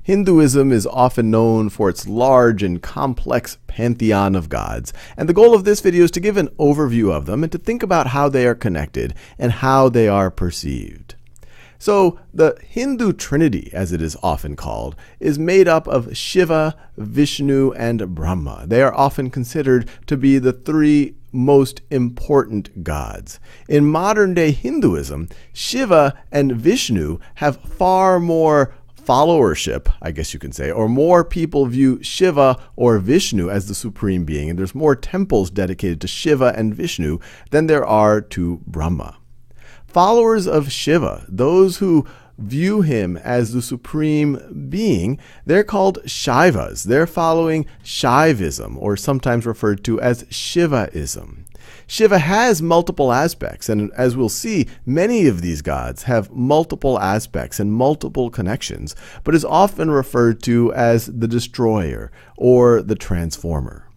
Hinduism is often known for its large and complex pantheon of gods, and the goal of this video is to give an overview of them and to think about how they are connected and how they are perceived. So the Hindu Trinity, as it is often called, is made up of Shiva, Vishnu, and Brahma. They are often considered to be the three most important gods. In modern-day Hinduism, Shiva and Vishnu have far more followership, I guess you can say, or more people view Shiva or Vishnu as the supreme being, and there's more temples dedicated to Shiva and Vishnu than there are to Brahma. Followers of Shiva, those who view him as the supreme being, they're called Shaivas. They're following Shaivism, or sometimes referred to as Shivaism. Shiva has multiple aspects, and as we'll see, many of these gods have multiple aspects and multiple connections, but is often referred to as the destroyer or the transformer.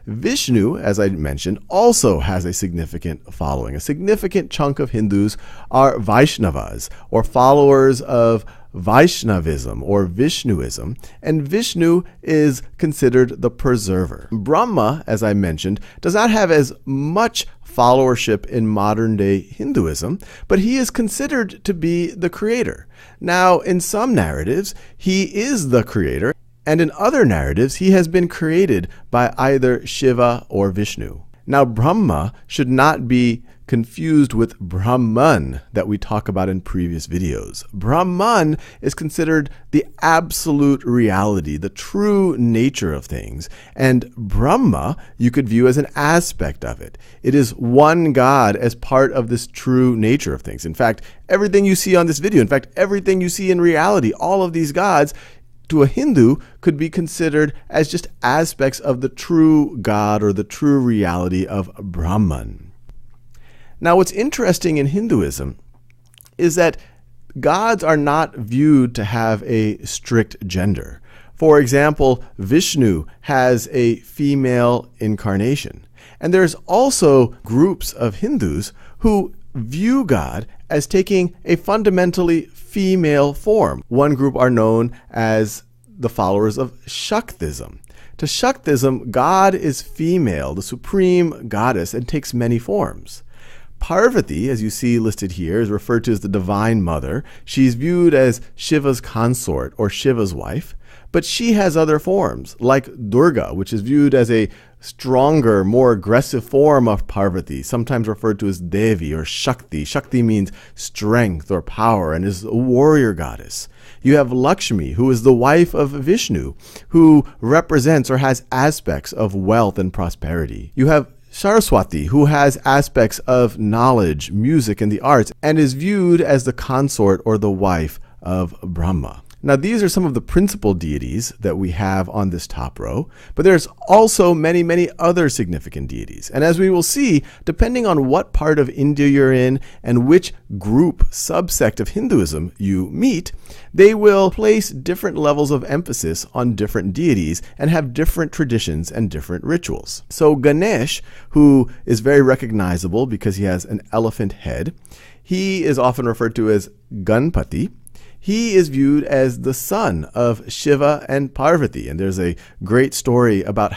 Vishnu, as I mentioned, also has a significant following. A significant chunk of Hindus are Vaishnavas, or followers of Vaishnavism or Vishnuism, and Vishnu is considered the preserver. Brahma, as I mentioned, does not have as much followership in modern-day Hinduism, but he is considered to be the creator. Now, in some narratives, he is the creator, and in other narratives, he has been created by either Shiva or Vishnu. Now, Brahma should not be confused with Brahman that we talk about in previous videos. Brahman is considered the absolute reality, the true nature of things, and Brahma you could view as an aspect of it. It is one God as part of this true nature of things. In fact, everything you see on this video, in fact, everything you see in reality, all of these gods, to a Hindu, could be considered as just aspects of the true God or the true reality of Brahman. Now, what's interesting in Hinduism is that gods are not viewed to have a strict gender. For example, Vishnu has a female incarnation. And there's also groups of Hindus who view God as taking a fundamentally female form. One group are known as the followers of Shaktism. To Shaktism, God is female, the supreme goddess, and takes many forms. Parvati, as you see listed here, is referred to as the divine mother. She's viewed as Shiva's consort or Shiva's wife, but she has other forms, like Durga, which is viewed as a stronger, more aggressive form of Parvati, sometimes referred to as Devi or Shakti. Shakti means strength or power and is a warrior goddess. You have Lakshmi, who is the wife of Vishnu, who represents or has aspects of wealth and prosperity. You have Saraswati, who has aspects of knowledge, music, and the arts, and is viewed as the consort or the wife of Brahma. Now, these are some of the principal deities that we have on this top row, but there's also many, many other significant deities. And as we will see, depending on what part of India you're in and which group, subsect of Hinduism you meet, they will place different levels of emphasis on different deities and have different traditions and different rituals. So Ganesh, who is very recognizable because he has an elephant head, he is often referred to as Ganpati. He is viewed as the son of Shiva and Parvati, and there's a great story about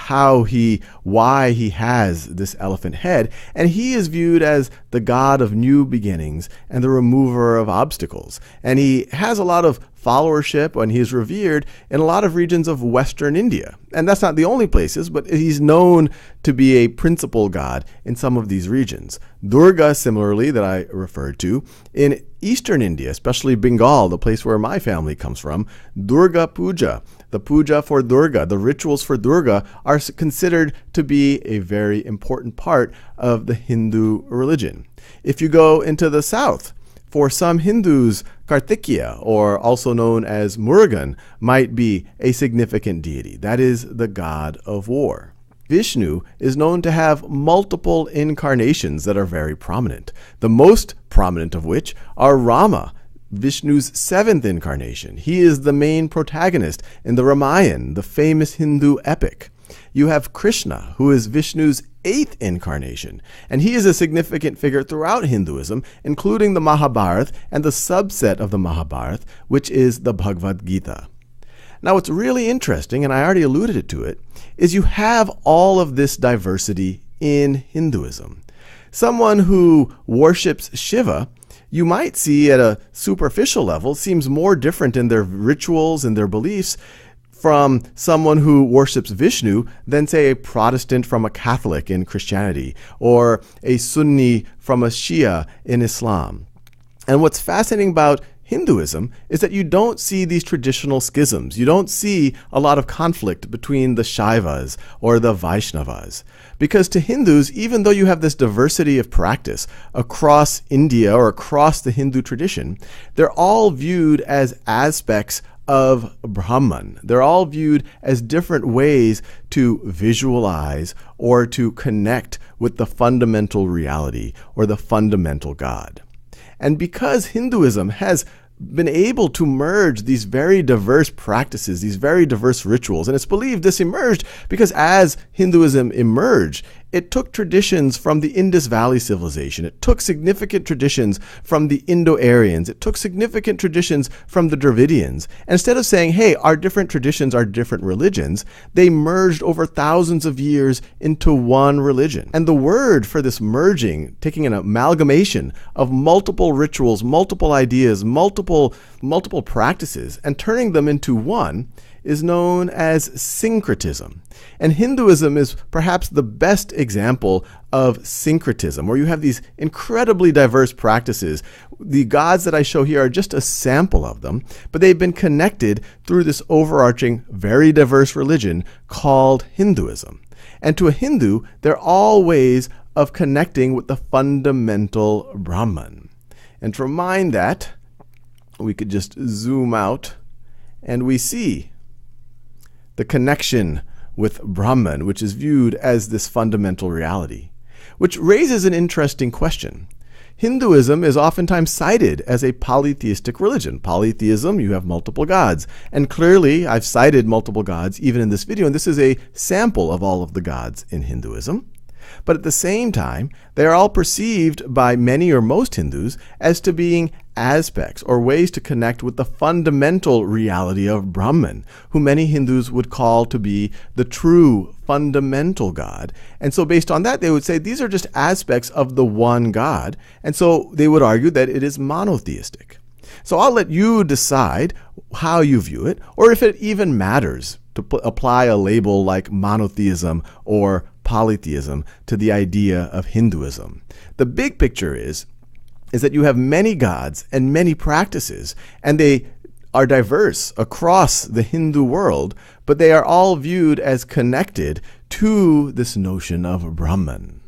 why he has this elephant head, and he is viewed as the god of new beginnings and the remover of obstacles. And he has a lot of followership, and he is revered in a lot of regions of Western India. And that's not the only places, but he's known to be a principal god in some of these regions. Durga, similarly, that I referred to, in Eastern India, especially Bengal, the place where my family comes from, Durga Puja, the puja for Durga, the rituals for Durga are considered to be a very important part of the Hindu religion. If you go into the south, for some Hindus, Kartikeya, or also known as Murugan, might be a significant deity. That is the god of war. Vishnu is known to have multiple incarnations that are very prominent, the most prominent of which are Rama, Vishnu's seventh incarnation. He is the main protagonist in the Ramayana, the famous Hindu epic. You have Krishna, who is Vishnu's eighth incarnation, and he is a significant figure throughout Hinduism, including the Mahabharata and the subset of the Mahabharata, which is the Bhagavad Gita. Now, what's really interesting, and I already alluded to it, is you have all of this diversity in Hinduism. Someone who worships Shiva, you might see at a superficial level, seems more different in their rituals and their beliefs from someone who worships Vishnu than, say, a Protestant from a Catholic in Christianity, or a Sunni from a Shia in Islam. And what's fascinating about Hinduism is that you don't see these traditional schisms. You don't see a lot of conflict between the Shaivas or the Vaishnavas. Because to Hindus, even though you have this diversity of practice across India or across the Hindu tradition, they're all viewed as aspects of Brahman. They're all viewed as different ways to visualize or to connect with the fundamental reality or the fundamental God. And because Hinduism has been able to merge these very diverse practices, these very diverse rituals, and it's believed this emerged because as Hinduism emerged, it took traditions from the Indus Valley civilization. It took significant traditions from the Indo-Aryans. It took significant traditions from the Dravidians. And instead of saying, hey, our different traditions are different religions, they merged over thousands of years into one religion. And the word for this merging, taking an amalgamation of multiple rituals, multiple ideas, multiple practices, and turning them into one, is known as syncretism. And Hinduism is perhaps the best example of syncretism, where you have these incredibly diverse practices. The gods that I show here are just a sample of them, but they've been connected through this overarching, very diverse religion called Hinduism. And to a Hindu, they're all ways of connecting with the fundamental Brahman. And to remind that, we could just zoom out and we see the connection with Brahman, which is viewed as this fundamental reality, which raises an interesting question. Hinduism is oftentimes cited as a polytheistic religion. Polytheism, you have multiple gods. And clearly, I've cited multiple gods even in this video, and this is a sample of all of the gods in Hinduism. But at the same time, they are all perceived by many or most Hindus as to being aspects or ways to connect with the fundamental reality of Brahman, who many Hindus would call to be the true fundamental God. And so based on that, they would say these are just aspects of the one God. And so they would argue that it is monotheistic. So I'll let you decide how you view it, or if it even matters to apply a label like monotheism or polytheism to the idea of Hinduism. The big picture is that you have many gods and many practices, and they are diverse across the Hindu world, but they are all viewed as connected to this notion of Brahman.